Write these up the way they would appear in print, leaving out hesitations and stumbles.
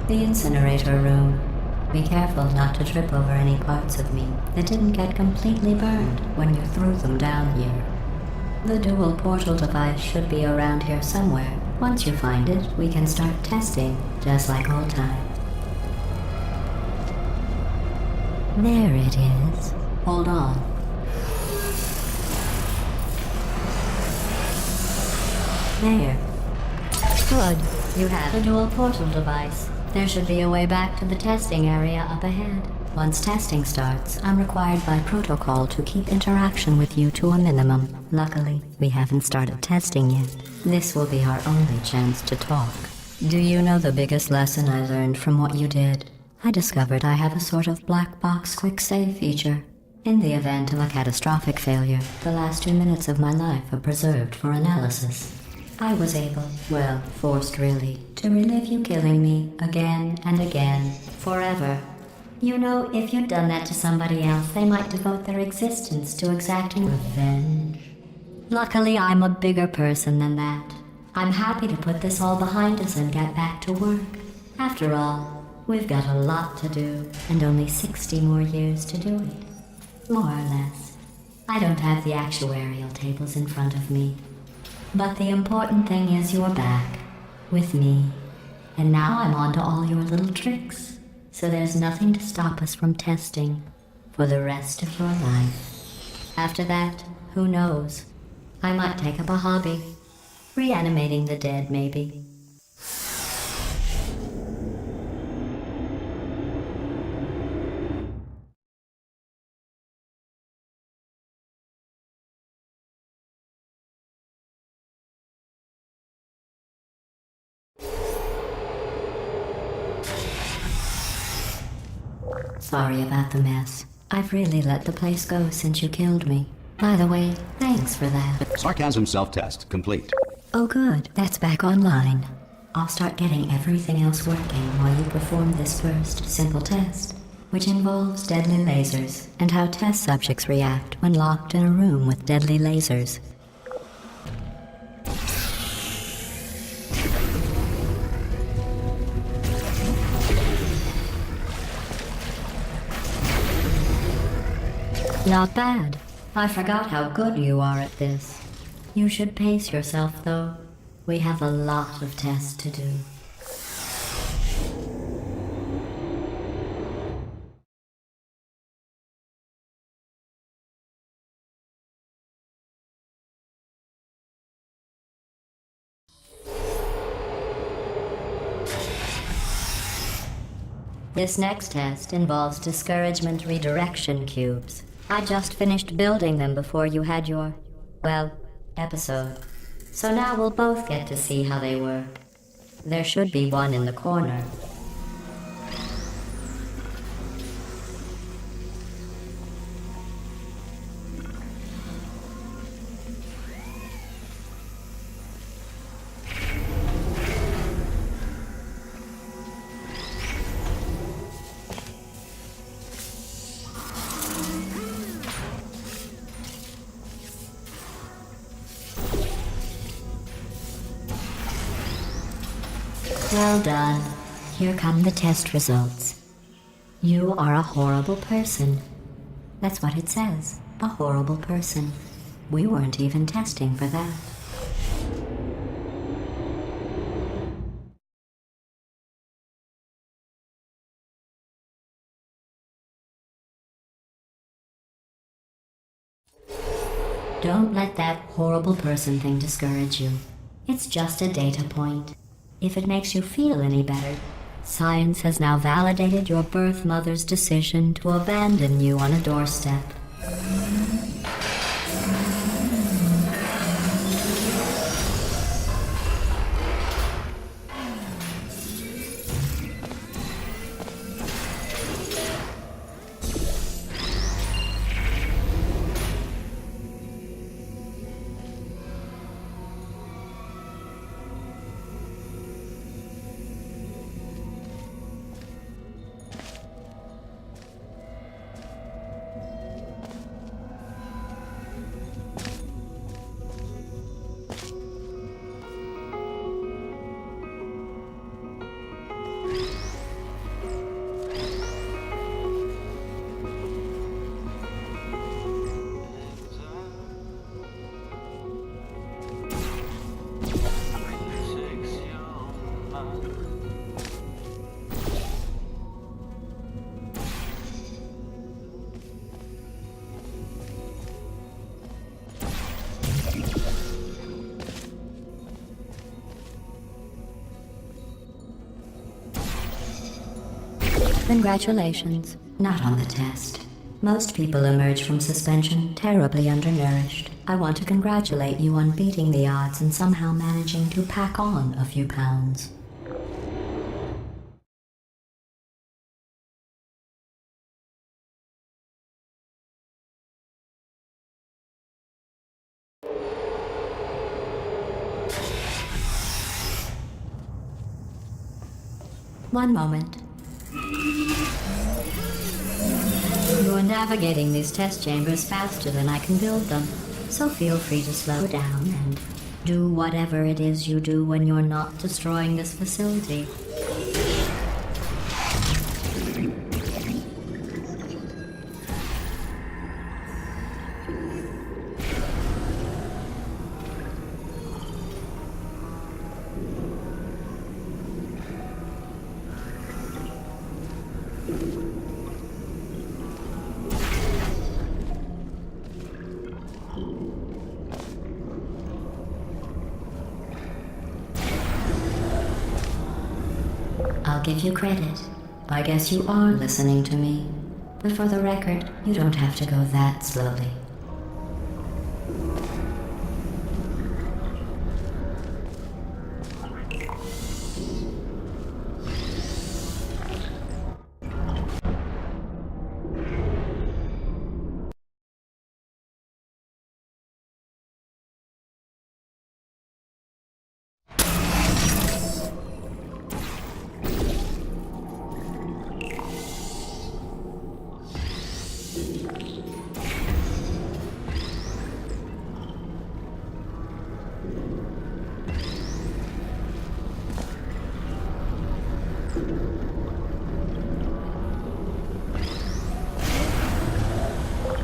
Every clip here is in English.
The incinerator room. Be careful not to trip over any parts of me that didn't get completely burned when you threw them down here. The dual portal device should be around here somewhere. Once you find it, we can start testing, just like old times. There it is. Hold on. There. Good. You have a dual portal device. There should be a way back to the testing area up ahead. Once testing starts, I'm required by protocol to keep interaction with you to a minimum. Luckily, we haven't started testing yet. This will be our only chance to talk. Do you know the biggest lesson I learned from what you did? I discovered I have a sort of black box quick save feature. In the event of a catastrophic failure, the last 2 minutes of my life are preserved for analysis. I was able, well, forced really, to relive you killing me again and again, forever. You know, if you'd done that to somebody else, they might devote their existence to exacting revenge. Luckily, I'm a bigger person than that. I'm happy to put this all behind us and get back to work. After all, we've got a lot to do, and only 60 more years to do it. More or less. I don't have the actuarial tables in front of me. But the important thing is you're back, with me. And now I'm on to all your little tricks. So there's nothing to stop us from testing for the rest of your life. After that, who knows? I might take up a hobby. Reanimating the dead, maybe. Sorry about the mess. I've really let the place go since you killed me. By the way, thanks for that. Sarcasm self-test complete. Oh good, that's back online. I'll start getting everything else working while you perform this first simple test, which involves deadly lasers and how test subjects react when locked in a room with deadly lasers. Not bad. I forgot how good you are at this. You should pace yourself, though. We have a lot of tests to do. This next test involves discouragement redirection cubes. I just finished building them before you had your, well, episode. So now we'll both get to see how they work. There should be one in the corner. Well done. Here come the test results. You are a horrible person. That's what it says. A horrible person. We weren't even testing for that. Don't let that horrible person thing discourage you. It's just a data point. If it makes you feel any better, science has now validated your birth mother's decision to abandon you on a doorstep. Congratulations. Not on the test. Most people emerge from suspension terribly undernourished. I want to congratulate you on beating the odds and somehow managing to pack on a few pounds. One moment. You're navigating these test chambers faster than I can build them, so feel free to slow down and do whatever it is you do when you're not destroying this facility. I'll give you credit. I guess you are listening to me. But for the record, you don't have to go that slowly.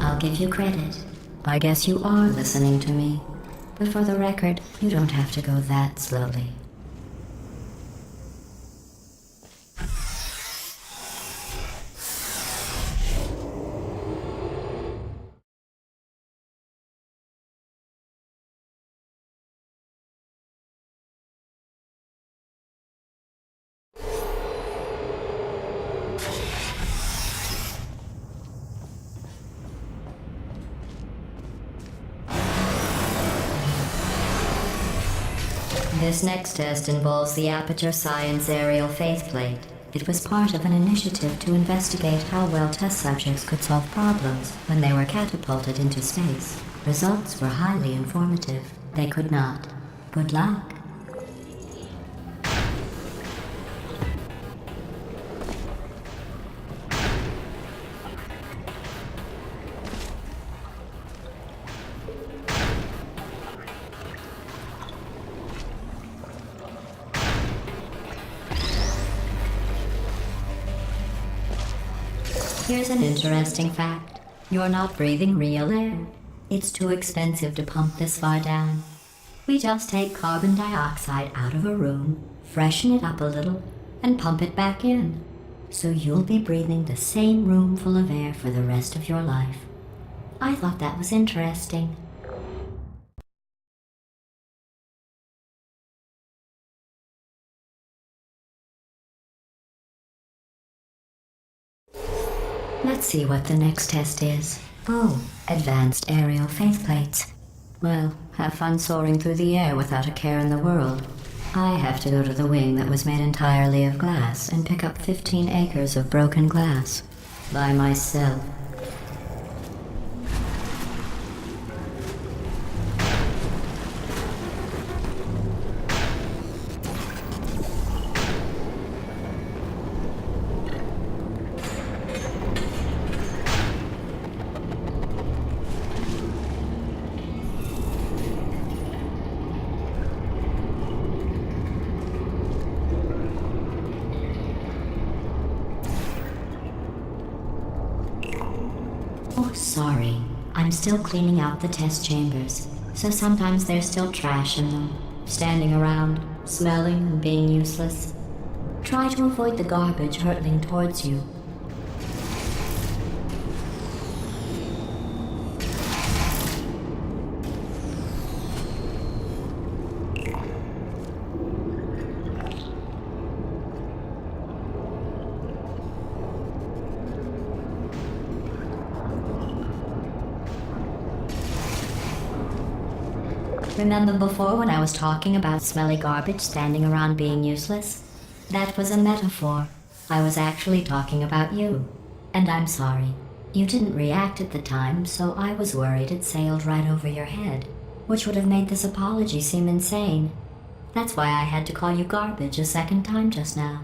I'll give you credit. I guess you are listening to me. But for the record, you don't have to go that slowly. This next test involves the Aperture Science Aerial Faceplate. It was part of an initiative to investigate how well test subjects could solve problems when they were catapulted into space. Results were highly informative. They could not. Good luck. Here's an interesting fact. You're not breathing real air. It's too expensive to pump this far down. We just take carbon dioxide out of a room, freshen it up a little, and pump it back in. So you'll be breathing the same room full of air for the rest of your life. I thought that was interesting. Let's see what the next test is. Oh, advanced aerial faceplates. Well, have fun soaring through the air without a care in the world. I have to go to the wing that was made entirely of glass and pick up 15 acres of broken glass. By myself. Oh, sorry. I'm still cleaning out the test chambers, so sometimes there's still trash in them, standing around, smelling and being useless. Try to avoid the garbage hurtling towards you. Remember before when I was talking about smelly garbage standing around being useless? That was a metaphor. I was actually talking about you. And I'm sorry. You didn't react at the time, so I was worried it sailed right over your head, which would have made this apology seem insane. That's why I had to call you garbage a second time just now.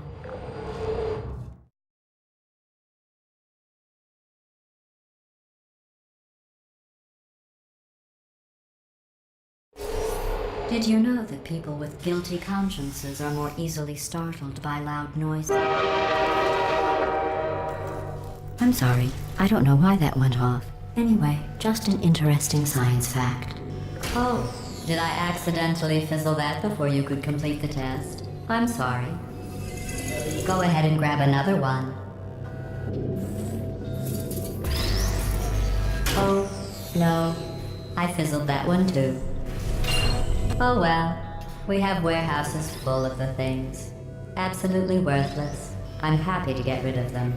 Did you know that people with guilty consciences are more easily startled by loud noises? I'm sorry, I don't know why that went off. Anyway, just an interesting science fact. Oh, did I accidentally fizzle that before you could complete the test? I'm sorry. Go ahead and grab another one. Oh, no. I fizzled that one too. Oh well, we have warehouses full of the things. Absolutely worthless. I'm happy to get rid of them.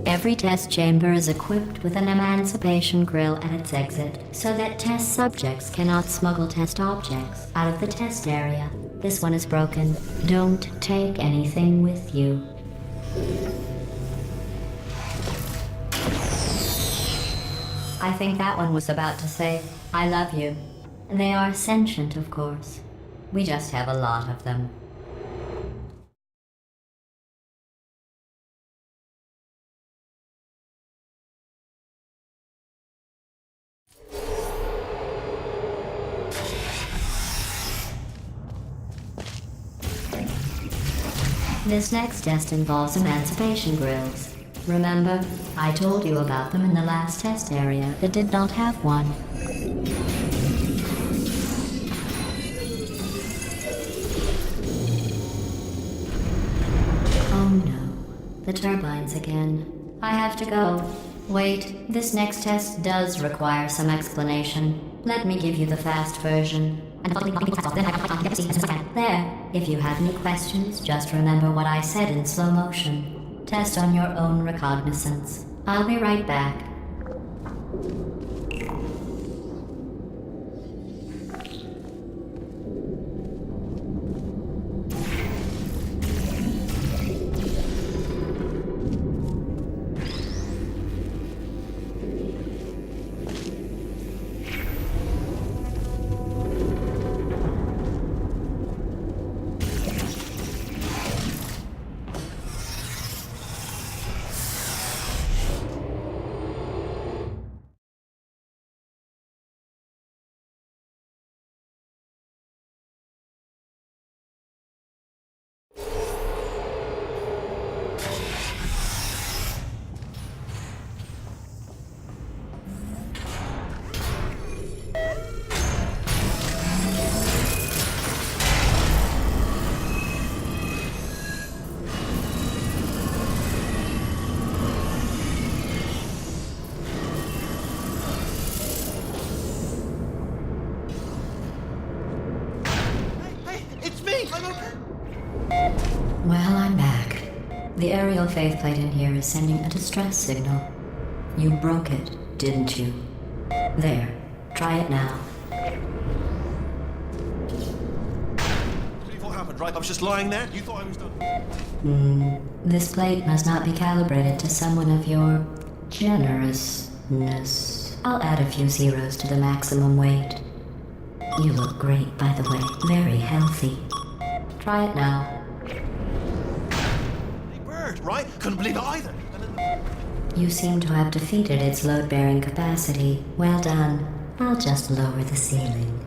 Every test chamber is equipped with an emancipation grill at its exit, so that test subjects cannot smuggle test objects out of the test area. This one is broken. Don't take anything with you. I think that one was about to say, I love you. They are sentient, of course. We just have a lot of them. This next test involves emancipation grills. Remember, I told you about them in the last test area that did not have one. Oh no, the turbines again. I have to go. Wait, this next test does require some explanation. Let me give you the fast version. There. If you have any questions, just remember what I said in slow motion. Test on your own recognizance. I'll be right back. Well, I'm back. The aerial faith plate in here is sending a distress signal. You broke it, didn't you? There. Try it now. What happened? right? I was just lying there. You thought I was done. This plate must not be calibrated to someone of your generousness. I'll add a few zeros to the maximum weight. You look great, by the way. Very healthy. Try it now. Hey, bird, right? Couldn't believe it either. And then You seem to have defeated its load-bearing capacity. Well done. I'll just lower the ceiling.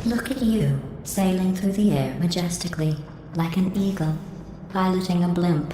Look at you, sailing through the air majestically, like an eagle, piloting a blimp.